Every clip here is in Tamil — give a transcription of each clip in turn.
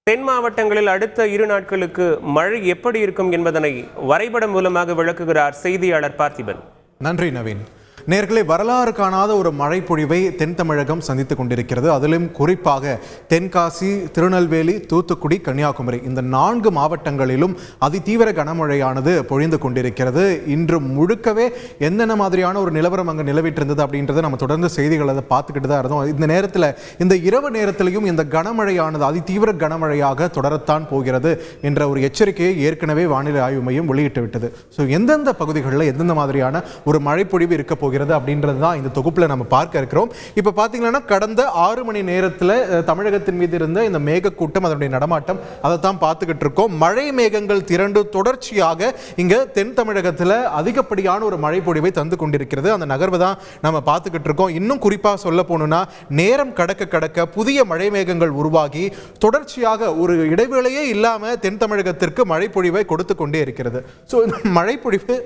தென் மாவட்டங்களில் அடுத்த 2 நாட்களுக்கு மழை எப்படி இருக்கும் என்பதனை வரைபடம் மூலமாக விளக்குகிறார் செய்தியாளர் பார்த்திபன். நன்றி நவீன். நேர்களே, வரலாறு காணாத ஒரு மழை பொழிவை தென் தமிழகம் சந்தித்துக் கொண்டிருக்கிறது. அதிலும் குறிப்பாக தென்காசி, திருநெல்வேலி, தூத்துக்குடி, கன்னியாகுமரி இந்த 4 மாவட்டங்களிலும் அதிதீவிர கனமழையானது பொழிந்து கொண்டிருக்கிறது. இன்று முழுக்கவே என்னென்ன மாதிரியான ஒரு நிலவரம் அங்கே நிலவிட்டிருந்தது அப்படின்றத நம்ம தொடர்ந்து செய்திகளை பார்த்துக்கிட்டு தான் இருந்தோம். இந்த நேரத்தில் இந்த இரவு நேரத்திலையும் இந்த கனமழையானது அதிதீவிர கனமழையாக தொடரத்தான் போகிறது என்ற ஒரு எச்சரிக்கையை ஏற்கனவே வானிலை ஆய்வு மையம் வெளியிட்டு விட்டது. ஸோ எந்தெந்த பகுதிகளில் எந்தெந்த மாதிரியான ஒரு மழை பொழிவு இருக்க போகிறது அப்படின்றது தான் இந்த தொகுப்பில் நம்ம பார்க்க இருக்கிறோம். இப்போ பார்த்தீங்கன்னா கடந்த 6 மணி நேரத்தில் தமிழகத்தின் மீது இருந்த இந்த மேகக்கூட்டம் அதனுடைய நடமாட்டம் அதை தான் பார்த்துக்கிட்டு இருக்கோம். மழை மேகங்கள் திரண்டு தொடர்ச்சியாக இங்கே தென் தமிழகத்தில் அதிகப்படியான ஒரு மழை பொழிவை தந்து கொண்டிருக்கிறது. அந்த நகர்வை தான் நம்ம பார்த்துக்கிட்டு இருக்கோம். இன்னும் குறிப்பாக சொல்ல போனோம்னா நேரம் கடக்க கடக்க புதிய மழை மேகங்கள் உருவாகி தொடர்ச்சியாக ஒரு இடைவேளையே இல்லாமல் தென் தமிழகத்திற்கு மழை பொழிவை கொடுத்து கொண்டே இருக்கிறது. ஸோ இந்த மழை பொழிவு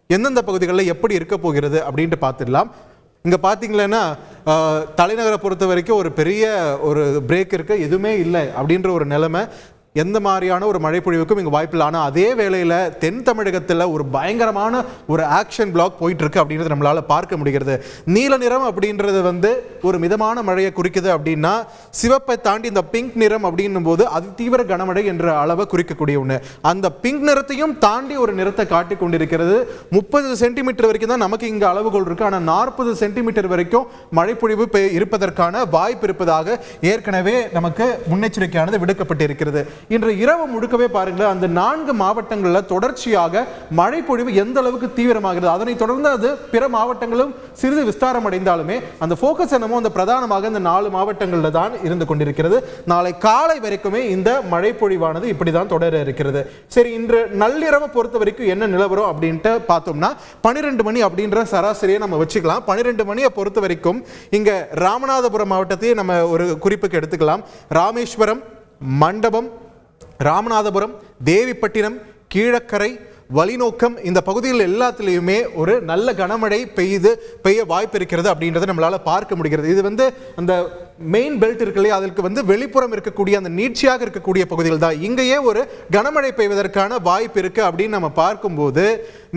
எந்தெந்த பகுதிகளில் எப்படி இருக்க போகிறது அப்படின்ட்டு பார்த்துடலாம். இங்கே பார்த்தீங்களன்னா தலைநகரை பொறுத்த வரைக்கும் ஒரு பெரிய ஒரு பிரேக் இருக்கு, எதுவுமே இல்லை அப்படின்ற ஒரு நிலைமை. எந்த மாதிரியான ஒரு மழை பொழிவுக்கும் இங்கே வாய்ப்பில்லை. ஆனால் அதே வேளையில் தென் தமிழகத்தில் ஒரு பயங்கரமான ஒரு ஆக்ஷன் பிளாக் போயிட்டு இருக்கு அப்படின்றது நம்மளால் பார்க்க முடிகிறது. நீல நிறம் அப்படின்றது ஒரு மிதமான மழையை குறிக்குது அப்படின்னா, சிவப்பை தாண்டி இந்த பிங்க் நிறம் அப்படின்னும் போது அது தீவிர கனமழை என்ற அளவை குறிக்கக்கூடிய ஒன்று. அந்த பிங்க் நிறத்தையும் தாண்டி ஒரு நிறத்தை காட்டி கொண்டிருக்கிறது. 30 சென்டிமீட்டர் வரைக்கும் தான் நமக்கு இங்கே அளவுகோல் இருக்கு. ஆனால் 40 சென்டிமீட்டர் வரைக்கும் மழை பொழிவு இருப்பதற்கான வாய்ப்பு இருப்பதாக ஏற்கனவே நமக்கு முன்னெச்சரிக்கையானது விடுக்கப்பட்டிருக்கிறது. இன்று இரவு முழுக்கவே பாருங்கள், அந்த 4 மாவட்டங்களில் தொடர்ச்சியாக மழை பொழிவு எந்த அளவுக்கு தீவிரமாகிறது. அதனைத் தொடர்ந்து அது பிற மாவட்டங்களும் சிறிது விஸ்தாரம் அடைந்தாலுமே அந்த போக்கஸ் என்னமோ அந்த பிரதானமாக இந்த 4 மாவட்டங்களில் தான் இருந்து கொண்டிருக்கிறது. நாளை காலை வரைக்குமே இந்த மழை பொழிவானது இப்படிதான் தொடர இருக்கிறது. சரி, இன்று நள்ளிரவை பொறுத்த வரைக்கும் என்ன நிலவரம் அப்படின்ட்டு பார்த்தோம்னா 12 மணி அப்படின்ற சராசரியை நம்ம வச்சுக்கலாம். 12 மணியை பொறுத்த வரைக்கும் இங்க ராமநாதபுரம் மாவட்டத்தையே நம்ம ஒரு குறிப்புக்கு எடுத்துக்கலாம். ராமேஸ்வரம், மண்டபம், ராமநாதபுரம், தேவிப்பட்டினம், கீழக்கரை, வலிநோக்கம் இந்த பகுதிகள் எல்லாத்திலையுமே ஒரு நல்ல கனமழை பெய்ய வாய்ப்பு இருக்கிறது அப்படின்றத நம்மளால பார்க்க முடிகிறது. இது அந்த மெயின் பெல்ட் இருக்கு இல்லையா, அதற்கு வெளிப்புறம் இருக்கக்கூடிய அந்த நீட்சியாக இருக்கக்கூடிய பகுதிகள் தான். இங்கேயே ஒரு கனமழை பெய்வதற்கான வாய்ப்பு இருக்கு அப்படின்னு நம்ம பார்க்கும்போது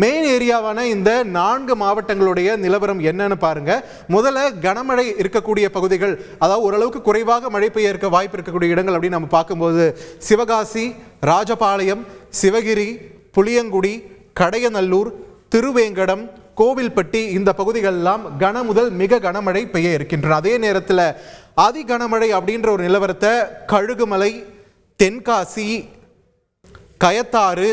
மெயின் ஏரியாவான இந்த 4 மாவட்டங்களுடைய நிலவரம் என்னன்னு பாருங்க. முதல்ல கனமழை இருக்கக்கூடிய பகுதிகள், அதாவது ஓரளவுக்கு குறைவாக மழை பெய்ய இருக்க வாய்ப்பு இருக்கக்கூடிய இடங்கள் அப்படின்னு நம்ம பார்க்கும்போது சிவகாசி, ராஜபாளையம், சிவகிரி, புளியங்குடி, கடையநல்லூர், திருவேங்கடம், கோவில்பட்டி இந்த பகுதிகள் எல்லாம் கன முதல் மிக கனமழை பெய்ய இருக்கின்றன. அதே நேரத்தில் அதி கனமழை அப்படின்ற ஒரு நிலவரத்தை கழுகுமலை, தென்காசி, கயத்தாறு,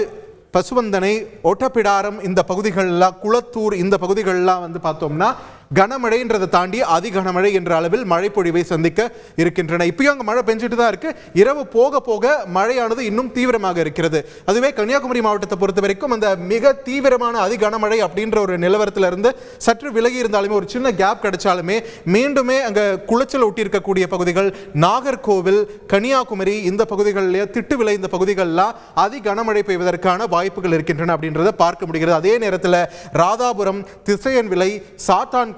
பசுவந்தனை, ஒட்டப்பிடாரம் இந்த பகுதிகளெல்லாம், குளத்தூர் இந்த பகுதிகளெல்லாம் பார்த்தோம்னா கனமழைன்றதை தாண்டி அதி கனமழை என்ற அளவில் மழை பொழிவை சந்திக்க இருக்கின்றன. இப்பயும் அங்கே மழை பெஞ்சிட்டு தான் இருக்கு. இரவு போக போக மழையானது இன்னும் தீவிரமாக இருக்கிறது. அதுவே கன்னியாகுமரி மாவட்டத்தை பொறுத்த வரைக்கும் அந்த மிக தீவிரமான அதி கனமழை அப்படின்ற ஒரு நிலவரத்திலிருந்து சற்று விலகி இருந்தாலுமே ஒரு சின்ன கேப் கிடைச்சாலுமே மீண்டுமே அங்கே குளச்சல் ஒட்டி இருக்கக்கூடிய பகுதிகள், நாகர்கோவில், கன்னியாகுமரி இந்த பகுதிகளிலே திட்டுவிலை இந்த பகுதிகளெல்லாம் அதி கனமழை பெய்வதற்கான வாய்ப்புகள் இருக்கின்றன அப்படின்றத பார்க்க முடிகிறது. அதே நேரத்தில் ராதாபுரம், திசையன்விளை, சாத்தான்,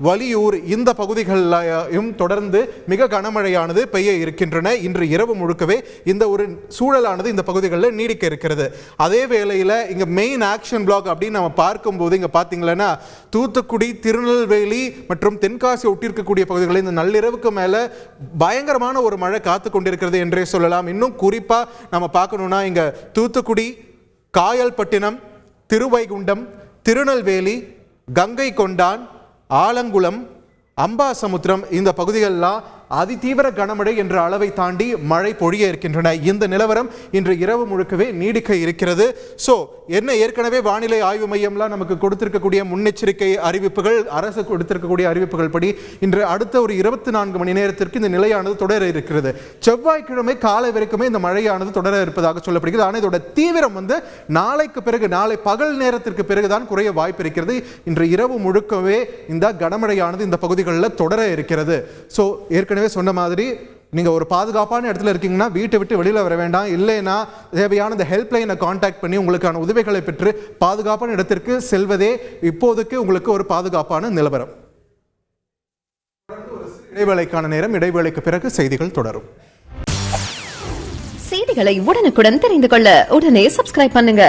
வலியூர் இந்த பகுதிகளிலும் தொடர்ந்து மிக கனமழையானது பெய்ய இருக்கின்றன. இன்று இரவு முழுக்கவே இந்த ஒரு சூழலானது இந்த பகுதிகளில் நீடிக்க இருக்கிறது. அதே வேளையில் இங்க மெயின் ஆக்ஷன் பிளாக் அப்படின்னு நம்ம பார்க்கும்போது இங்க பாத்தீங்கன்னா தூத்துக்குடி, திருநெல்வேலி மற்றும் தென்காசி ஒட்டியிருக்கக்கூடிய பகுதிகளில் இந்த நள்ளிரவுக்கு மேல பயங்கரமான ஒரு மழை காத்து கொண்டிருக்கிறது என்றே சொல்லலாம். இன்னும் குறிப்பா நம்ம பார்க்கணும்னா இங்க தூத்துக்குடி, காயல்பட்டினம், திருவைகுண்டம், திருநெல்வேலி, கங்கை கொண்டான், ஆலங்குளம், அம்பாசமுத்திரம் இந்த பகுதிகளெல்லாம் அதிதீவிர கனமழை என்ற அளவை தாண்டி மழை பொழிய இருக்கின்றன. இந்த நிலவரம் இன்று இரவு முழுக்கவே நீடிக்க இருக்கிறது. ஸோ என்ன, ஏற்கனவே வானிலை ஆய்வு மையம்லாம் நமக்கு கொடுத்திருக்கக்கூடிய முன்னெச்சரிக்கை அறிவிப்புகள், அரசு கொடுத்திருக்கக்கூடிய அறிவிப்புகள் படி இன்று அடுத்த ஒரு 24 மணி நேரத்திற்கு இந்த நிலையானது தொடர இருக்கிறது. செவ்வாய்க்கிழமை காலை வரைக்குமே இந்த மழையானது தொடர இருப்பதாக சொல்லப்படுகிறது. ஆனால் இதோட தீவிரம் நாளைக்கு பிறகு, நாளை பகல் நேரத்திற்கு பிறகுதான் குறைய வாய்ப்பு இருக்கிறது. இன்று இரவு முழுக்கவே இந்த கனமழையானது இந்த பகுதிகளில் தொடர இருக்கிறது. ஸோ ஏற்கனவே சொன்ன மாதிரி நீங்க ஒரு பாதுகாப்பான இடத்துல இருக்கீங்கன்னா வீட்டை விட்டு வெளியில வர வேண்டாம். இல்லைன்னா தேவையான இந்த ஹெல்ப்லைனை கான்டாக்ட் பண்ணி உங்களுக்கான உதவிகளை பெற்று பாதுகாப்பான இடத்திற்கு செல்வதே இப்போதைக்கு உங்களுக்கு ஒரு பாதுகாப்பான நிலவரம். இடைவேளைக்கான நேரம். இடைவேளைக்கு பிறகு செய்திகள் தொடரும். செய்திகளை உடனுக்குடன் தெரிந்து கொள்ள உடனே சப்ஸ்கிரைப் பண்ணுங்க.